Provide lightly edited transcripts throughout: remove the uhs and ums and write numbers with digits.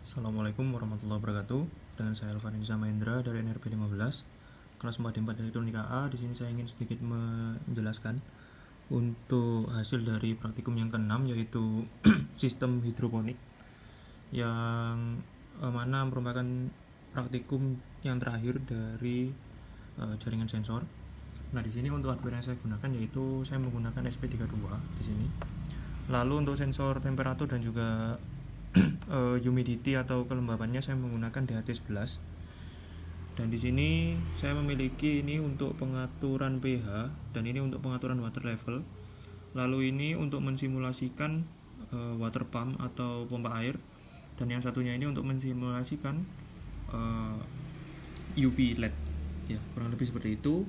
Assalamualaikum warahmatullahi wabarakatuh. Dengan saya Alvan Indra Mahendra dari NRP 15, kelas 4D4 Elektronika A. Di sini saya ingin sedikit menjelaskan untuk hasil dari praktikum yang keenam, yaitu sistem hidroponik, yang mana merupakan praktikum yang terakhir dari jaringan sensor. Nah, di sini untuk hardware yang saya gunakan yaitu saya menggunakan SP32 di sini. Lalu untuk sensor temperatur dan juga humidity atau kelembabannya saya menggunakan DHT11. Dan di sini saya memiliki ini untuk pengaturan pH dan ini untuk pengaturan water level. Lalu ini untuk mensimulasikan water pump atau pompa air, dan yang satunya ini untuk mensimulasikan UV LED. Ya, kurang lebih seperti itu.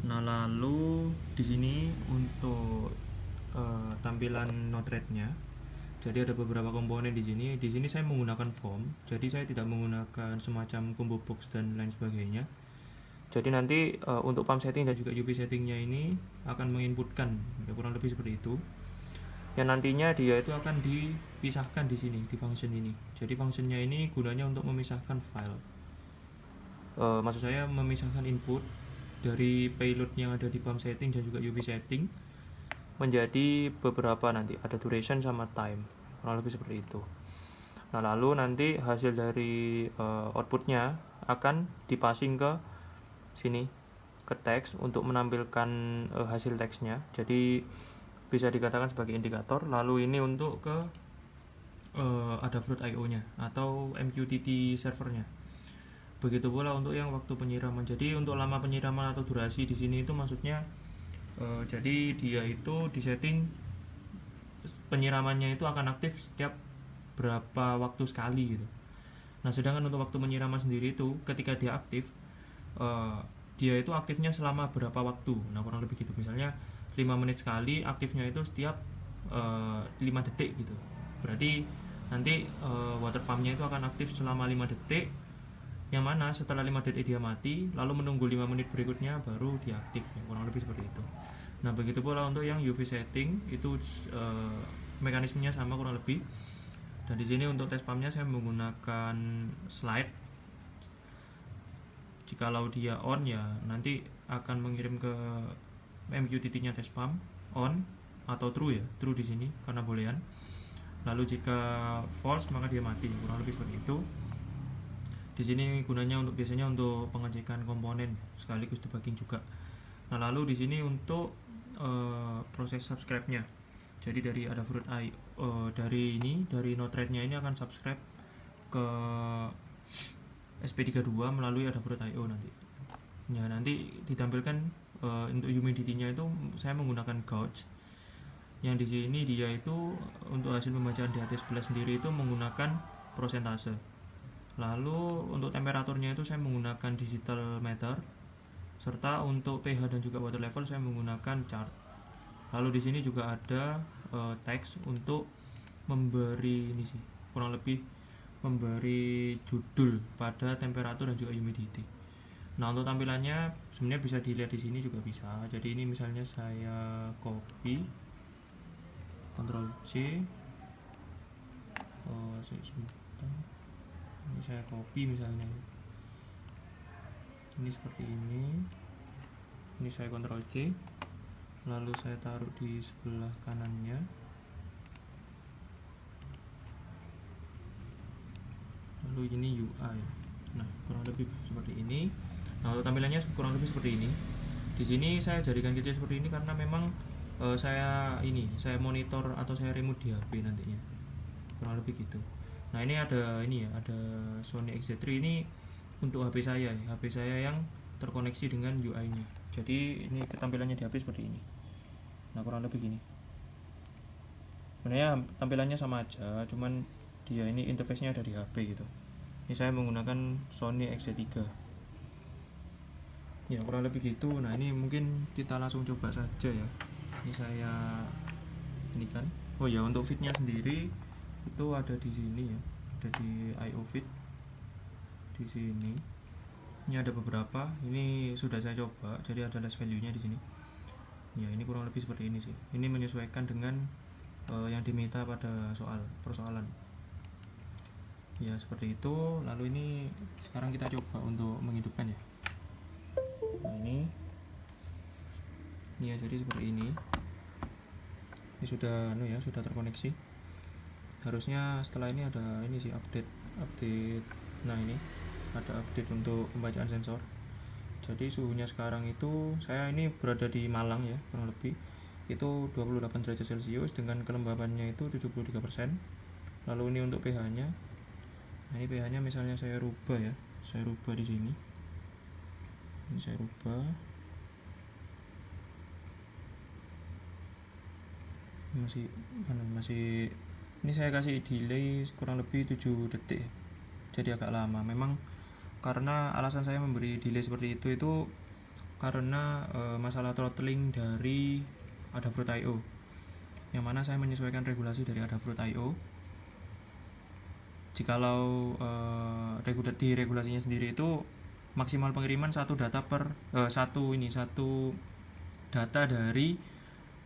Nah, lalu di sini untuk tampilan node rate-nya. Jadi ada beberapa komponen di sini. Di sini saya menggunakan foam. Jadi saya tidak menggunakan semacam combo box dan lain sebagainya. Jadi nanti untuk pump setting dan juga UV settingnya ini akan menginputkan, ya, kurang lebih seperti itu. Yang nantinya dia itu akan dipisahkan di sini di function ini. Jadi functionnya ini gunanya untuk memisahkan file. Maksud saya memisahkan input dari payload yang ada di pump setting dan juga UV setting menjadi beberapa, nanti ada duration sama time, kurang lebih seperti itu. Nah, lalu nanti hasil dari outputnya akan dipassing ke sini, ke teks untuk menampilkan hasil teksnya. Jadi bisa dikatakan sebagai indikator. Lalu ini untuk ke Adafruit IO nya atau MQTT servernya. Begitu pula untuk yang waktu penyiraman. Jadi untuk lama penyiraman atau durasi di sini itu maksudnya jadi dia itu disetting penyiramannya itu akan aktif setiap berapa waktu sekali gitu. Nah, sedangkan untuk waktu penyiraman sendiri itu ketika dia aktif, dia itu aktifnya selama berapa waktu. Nah, kurang lebih gitu. Misalnya 5 menit sekali, aktifnya itu setiap 5 detik gitu. Berarti nanti water pumpnya itu akan aktif selama 5 detik, yang mana setelah 5 detik dia mati, lalu menunggu 5 menit berikutnya baru diaktif, ya, kurang lebih seperti itu. Nah, begitu pula untuk yang UV setting itu mekanismenya sama kurang lebih. Dan di sini untuk test pumpnya saya menggunakan slide. Jikalau dia on, ya nanti akan mengirim ke MQTT-nya test pump on, atau true, ya true di sini karena boolean. Lalu jika false maka dia mati, kurang lebih seperti itu. Di sini gunanya untuk biasanya untuk pengecekan komponen sekaligus debugging juga. Nah, lalu di sini untuk proses subscribe-nya. Jadi dari Adafruit IO, dari node rate-nya ini akan subscribe ke SP32 melalui Adafruit IO nanti. Ya, nanti ditampilkan untuk humidity-nya itu saya menggunakan gauge. Yang di sini dia itu untuk hasil pembacaan DHT11 sendiri itu menggunakan prosentase. Lalu untuk temperaturnya itu saya menggunakan digital meter, serta untuk pH dan juga water level saya menggunakan chart. Lalu di sini juga ada teks untuk memberi ini sih, kurang lebih memberi judul pada temperatur dan juga humidity. Nah, untuk tampilannya sebenarnya bisa dilihat di sini juga bisa. Jadi ini misalnya saya copy, Ctrl C, ini saya copy misalnya. Ini seperti ini saya Ctrl C, lalu saya taruh di sebelah kanannya, lalu ini UI. Nah, kurang lebih seperti ini. Nah, untuk tampilannya kurang lebih seperti ini. Di sini saya jadikan kecil seperti ini karena memang saya monitor atau saya remote di HP nantinya, kurang lebih gitu. Nah, ini ada ada Sony XZ3 ini untuk HP saya, HP saya yang terkoneksi dengan UI-nya. Jadi ini tampilannya di HP seperti ini. Nah, kurang lebih gini. Sebenarnya tampilannya sama aja, cuman dia ini interface-nya ada di HP gitu. Ini saya menggunakan Sony XZ3. Ya, kurang lebih gitu. Nah, ini mungkin kita langsung coba saja ya. Ini saya ini kan. Oh ya, untuk feed-nya sendiri itu ada di sini ya. Ada di IO feed. Di sini. Ini ada beberapa. Ini sudah saya coba. Jadi ada last value-nya di sini. Ya, ini kurang lebih seperti ini sih. Ini menyesuaikan dengan yang diminta pada persoalan. Ya seperti itu. Lalu ini sekarang kita coba untuk menghidupkan ya. Nah ini ya, jadi seperti ini sudah sudah terkoneksi. Harusnya setelah ini ada ini sih, update. Nah ini ada update untuk pembacaan sensor. Jadi suhunya sekarang itu, saya ini berada di Malang ya, kurang lebih itu 28 derajat Celcius dengan kelembabannya itu 73%. Lalu ini untuk pH-nya. Nah ini pH-nya misalnya saya rubah ya, saya rubah di sini. Ini saya rubah. Masih ini saya kasih delay kurang lebih 7 detik. Jadi agak lama. Memang karena alasan saya memberi delay seperti itu karena masalah throttling dari Adafruit.io, yang mana saya menyesuaikan regulasi dari Adafruit.io. Jikalau di regulasinya sendiri itu maksimal pengiriman satu data satu data dari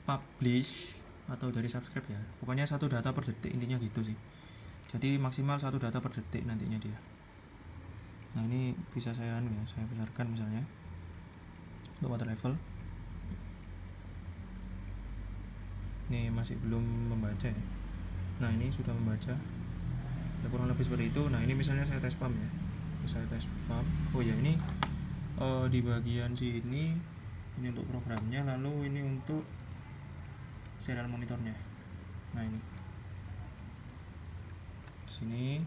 publish atau dari subscribe ya, pokoknya satu data per detik, intinya gitu sih. Jadi maksimal satu data per detik nantinya dia. Nah ini bisa saya saya besarkan misalnya untuk water level. Ini masih belum membaca ya. Nah ini sudah membaca ya, kurang lebih seperti itu. Nah ini misalnya saya tes pump ya, saya tes pump. Oh ya, ini di bagian sini ini untuk programnya, lalu ini untuk serial monitornya. Nah ini sini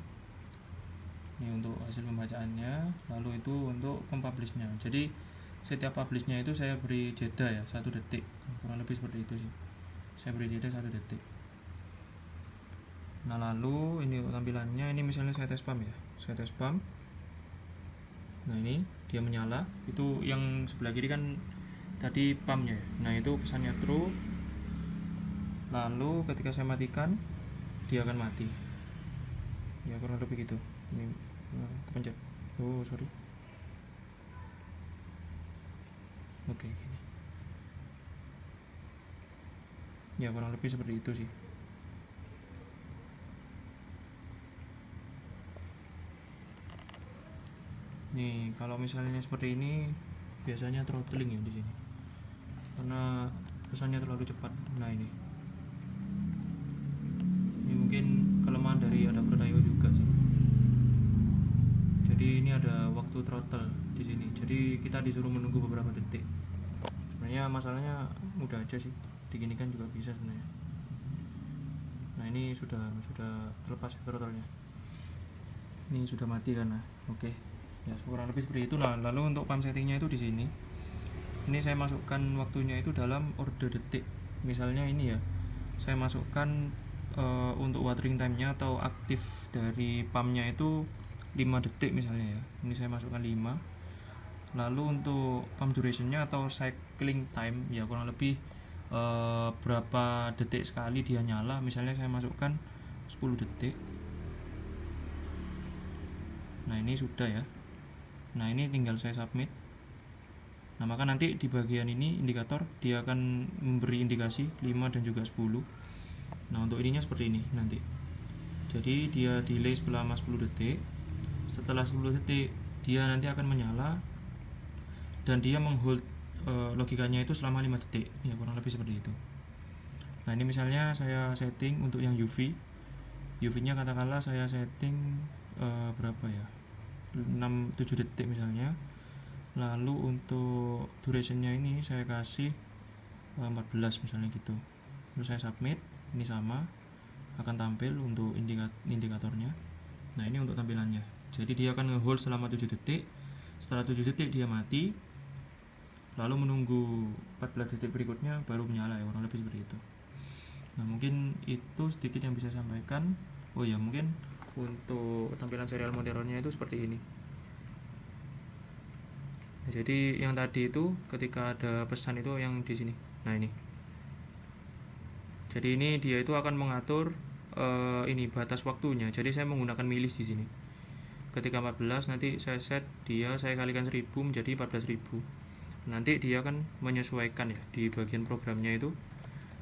ini untuk hasil pembacaannya, lalu itu untuk pempublishnya. Jadi setiap publishnya itu saya beri jeda ya 1 detik, kurang lebih seperti itu sih, saya beri jeda 1 detik. Nah lalu ini tampilannya, ini misalnya saya tes pump ya, saya tes pump. Nah ini dia menyala, itu yang sebelah kiri kan tadi pumpnya ya. Nah itu pesannya true. Lalu ketika saya matikan dia akan mati ya, kurang lebih gitu. Ini kepencet, oh sorry, oke gini ya, kurang lebih seperti itu sih. Nih kalau misalnya seperti ini biasanya throttling ya di sini karena pesannya terlalu cepat. Nah ini mungkin kelemahan dari Adafruit.io juga sih. Jadi ini ada waktu throttle di sini, jadi kita disuruh menunggu beberapa detik. Sebenarnya masalahnya mudah aja sih, diginikan juga bisa sebenarnya. Nah ini sudah terlepas throttle-nya, ini sudah mati karena oke. Ya kurang lebih seperti itu. Nah lalu untuk pump settingnya itu di sini, ini saya masukkan waktunya itu dalam order detik. Misalnya ini ya, saya masukkan untuk watering time-nya atau aktif dari pumpnya itu 5 detik misalnya ya, ini saya masukkan 5. Lalu untuk pump duration-nya atau cycling time ya kurang lebih berapa detik sekali dia nyala, misalnya saya masukkan 10 detik. Nah ini sudah ya. Nah ini tinggal saya submit. Nah maka nanti di bagian ini indikator dia akan memberi indikasi 5 dan juga 10. Nah untuk ininya seperti ini nanti. Jadi dia delay selama 10 detik. Setelah 10 detik dia nanti akan menyala dan dia menghold logikanya itu selama 5 detik ya, kurang lebih seperti itu. Nah ini misalnya saya setting untuk yang UV nya katakanlah saya setting berapa ya, 6-7 detik misalnya. Lalu untuk durationnya ini saya kasih 14 misalnya gitu. Terus saya submit, ini sama akan tampil untuk indikatornya. Nah ini untuk tampilannya, jadi dia akan ngehold selama 7 detik. Setelah 7 detik dia mati, lalu menunggu 14 detik berikutnya baru menyala ya, kurang lebih seperti itu. Nah mungkin itu sedikit yang bisa saya sampaikan. Oh ya, mungkin untuk tampilan serial monitornya itu seperti ini. Nah, jadi yang tadi itu ketika ada pesan itu yang di sini. Nah ini, jadi ini dia itu akan mengatur ini batas waktunya. Jadi saya menggunakan milis di sini. Ketika 14 nanti saya set dia, saya kalikan 1000 menjadi 14.000. Nanti dia akan menyesuaikan ya di bagian programnya itu.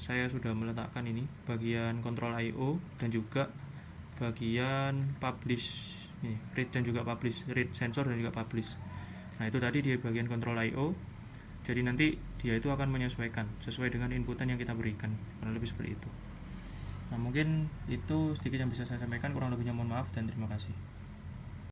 Saya sudah meletakkan ini bagian kontrol I/O dan juga bagian publish nih, read dan juga publish, read sensor dan juga publish. Nah itu tadi di bagian control I/O. Jadi nanti dia itu akan menyesuaikan sesuai dengan inputan yang kita berikan, kurang lebih seperti itu. Nah mungkin itu sedikit yang bisa saya sampaikan, kurang lebihnya mohon maaf dan terima kasih.